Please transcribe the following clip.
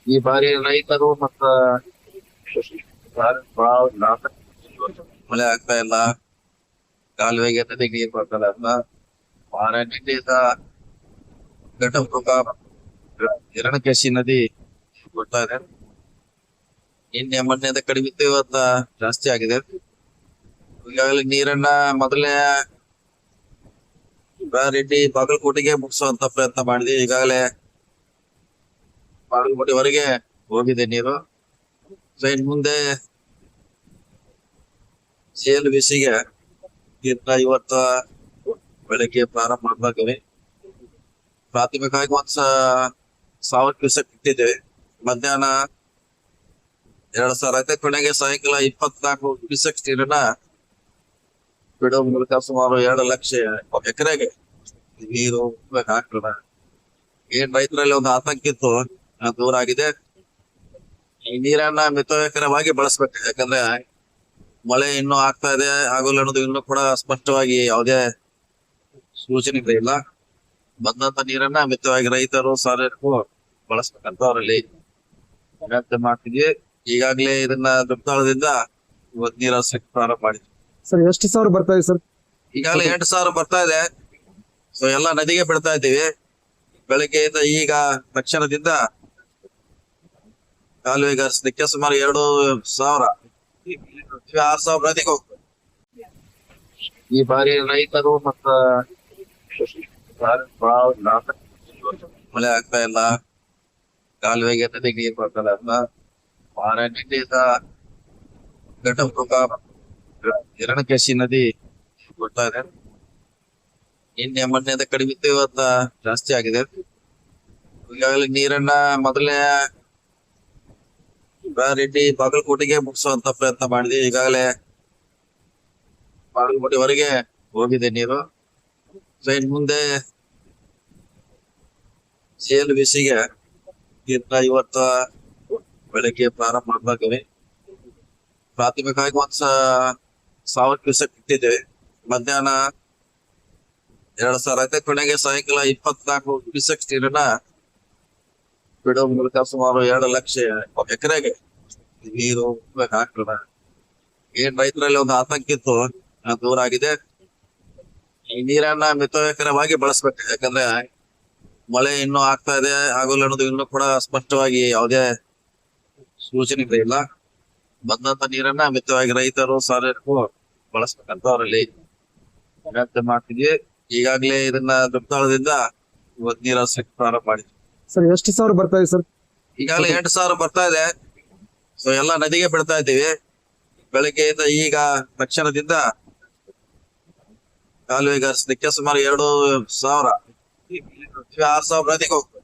ಈ ಬಾರಿ ರೈತರು ಮತ್ತ ಮಳೆ ಆಗ್ತಾ ಇಲ್ಲ, ಕಾಲುವೆಗೆ ನದಿಗೆ ನೀರು ಬರ್ತಾ ಇಲ್ಲ. ವಾರ ನಿನ್ನೆಯಿಂದ ಘಟಪ್ರಭಾ ಹಿರಣ್ಯಕೇಶಿ ನದಿ ಬರ್ತಾ ಇದೆ. ನಿನ್ನೆ ಮೊನ್ನೆದ ಕಡಿಮೆ ಇತ್ತು, ಇವತ್ತ ಜಾಸ್ತಿ ಆಗಿದೆ. ಈಗಾಗಲೇ ನೀರನ್ನ ಮೊದಲನೇ ರೆಡ್ಡಿ ಬಾಗಲಕೋಟೆಗೆ ಮುಗಿಸುವಂತ ಪ್ರಯತ್ನ ಮಾಡಿದ್ವಿ. ಈಗಾಗಲೇ ಬಾಗಲಕೋಟೆವರೆಗೆ ಹೋಗಿದೆ ನೀರು. ಟ್ರೈನ್ ಮುಂದೆ CLBCಗೆ ಇವತ್ತು ಬೆಳಗ್ಗೆ ಪ್ರಾರಂಭ ಮಾಡ್ಬೇಕಾಗಿ ಪ್ರಾಥಮಿಕವಾಗಿ 1,000 ಕ್ಯೂಸೆಕ್ ಇಟ್ಟಿದ್ದೇವೆ. ಮಧ್ಯಾಹ್ನ 2,000 ಐತೆ. ಕೊನೆಗೆ ಸಾಯಂಕಾಲ 24 ಕ್ಯೂಸೆಕ್ ನೀರನ್ನ ಬಿಡೋ ಮೂಲಕ ಸುಮಾರು 2 ಲಕ್ಷ ಎಕರೆಗೆ ನೀರು ಹಾಕ್ತದ. ಏನ್ ರೈತರಲ್ಲಿ ಒಂದು ಆತಂಕ ಇತ್ತು, ಅದು ದೂರ ಆಗಿದೆ. ಈ ನೀರನ್ನ ಮಿತವ್ಯಯವಾಗಿ ಬಳಸ್ಬೇಕು. ಯಾಕಂದ್ರೆ ಮಳೆ ಇನ್ನೂ ಆಗ್ತಾ ಇದೆ, ಆಗೋಲ್ಲ ಅನ್ನೋದು ಇನ್ನೂ ಕೂಡ ಸ್ಪಷ್ಟವಾಗಿ ಯಾವುದೇ ಸೂಚನೆಗಳಿಲ್ಲ. ಬಂದಂತ ನೀರನ್ನ ಮಿತವಾಗಿ ರೈತರು ಸಾರ್ವಜನಿಕರು ಬಳಸ್ಬೇಕಂತ ಅವರಲ್ಲಿ ವಿನಂತಿ ಮಾಡ್ತಿದ್ವಿ. ಈಗಾಗಲೇ ಇದನ್ನ ದುರ್ತಾಳದಿಂದ ಇವತ್ತು ನೀರು ಹರಿಸಕ್ಕೆ ಪ್ರಾರಂಭ ಮಾಡಿದ್ವಿ. ಸರ್ ಎಷ್ಟು ಸಾವಿರ ಬರ್ತಾ ಇದೆ ಸರ್? ಈಗಾಗಲೇ 8,000 ಬರ್ತಾ ಇದೆ. ಸೊ ಎಲ್ಲಾ ನದಿಗೆ ಬಿಡ್ತಾ ಇದ್ದೀವಿ. ಬೆಳಗ್ಗೆಯಿಂದ ಈಗ ತಕ್ಷಣದಿಂದ ಕಾಲುವೆಗೆ ಹರಿಸಲಿಕ್ಕೆ ಸುಮಾರು 2,000 6,000 ನದಿಗೆ ಹೋಗ್ತದೆ. ಈ ಬಾರಿ ರೈತರು ಮತ್ತ ಮಳೆ ಆಗ್ತಾ ಇಲ್ಲ, ಕಾಲುವೆಗೆ ನದಿಗೆ ನೀರು ಬರ್ತಾ ಇಲ್ಲ. ವಾರ ನಿನ್ನೆಯಿಂದ ಘಟಪ್ರಭಾ ಹಿರಣ್ಯಕೇಶಿ ನದಿ ಬರ್ತಾ ಇದೆ. ನಿನ್ನೆ ಮೊನ್ನೆದ ಕಡಿಮೆ ಇತ್ತು, ಇವತ್ತ ಜಾಸ್ತಿ ಆಗಿದೆ. ಈಗಾಗಲೇ ನೀರನ್ನ ಮೊದಲನೇ ರೆಡ್ಡಿ ಬಾಗಲಕೋಟೆಗೆ ಮುಗಿಸುವಂತ ಪ್ರಯತ್ನ ಮಾಡಿದ್ವಿ. ಈಗಾಗಲೇ ಬಾಗಲಕೋಟೆವರೆಗೆ ಹೋಗಿದೆ ನೀರು. ಟ್ರೈನ್ ಮುಂದೆ CLBCಗೆ ಇವತ್ತು ಬೆಳಗ್ಗೆ ಪ್ರಾರಂಭ ಮಾಡ್ಬೇಕಾಗಿ ಪ್ರಾಥಮಿಕವಾಗಿ 1,000 ಕ್ಯೂಸೆಕ್ ಇಟ್ಟಿದ್ದೇವೆ. ಮಧ್ಯಾಹ್ನ 2,000 ಐತೆ. ಕೊನೆಗೆ ಸಾಯಂಕಾಲ 24 ಕ್ಯೂಸೆಕ್ ನೀರನ್ನ ಬಿಡೋ ಮೂಲಕ ಸುಮಾರು 2 ಲಕ್ಷ ಎಕರೆಗೆ ನೀರು ಹಾಕ್ತದ. ಏನ್ ರೈತರಲ್ಲಿ ಒಂದು ಆತಂಕ ಇತ್ತು, ಅದು ದೂರ ಆಗಿದೆ. ಈ ನೀರನ್ನ ಮಿತವ್ಯಯವಾಗಿ ಬಳಸ್ಬೇಕು. ಯಾಕಂದ್ರೆ ಮಳೆ ಇನ್ನೂ ಆಗ್ತಾ ಇದೆ, ಆಗೋಲ್ಲ ಅನ್ನೋದು ಇನ್ನೂ ಕೂಡ ಸ್ಪಷ್ಟವಾಗಿ ಯಾವುದೇ ಸೂಚನೆಗಳಿಲ್ಲ. ಬಂದಂತ ನೀರನ್ನ ಮಿತವಾಗಿ ರೈತರು ಸಾರ್ವಜನಿಕರು ಬಳಸ್ಬೇಕಂತ ಅವರಲ್ಲಿ ವಿನಂತಿ ಮಾಡ್ತಿದ್ವಿ. ಈಗಾಗಲೇ ಇದನ್ನ ದುರ್ತಾಳದಿಂದ ಇವತ್ತು ನೀರು ಹರಿಸಕ್ಕೆ ಪ್ರಾರಂಭ ಮಾಡಿದ್ವಿ. ಸರ್ ಎಷ್ಟು ಸಾವಿರ ಬರ್ತಾ ಇದೆ ಸರ್? ಈಗಾಗಲೇ 8,000 ಬರ್ತಾ ಇದೆ. ಸೊ ಎಲ್ಲಾ ನದಿಗೆ ಬಿಡ್ತಾ ಇದ್ದೀವಿ. ಬೆಳಗ್ಗೆಯಿಂದ ಈಗ ತಕ್ಷಣದಿಂದ ಕಾಲುವೆಗೆ ಹರಿಸಲಿಕ್ಕೆ ಸುಮಾರು 2,000 6,000 ನದಿಗೆ ಹೋಗ್ತದೆ.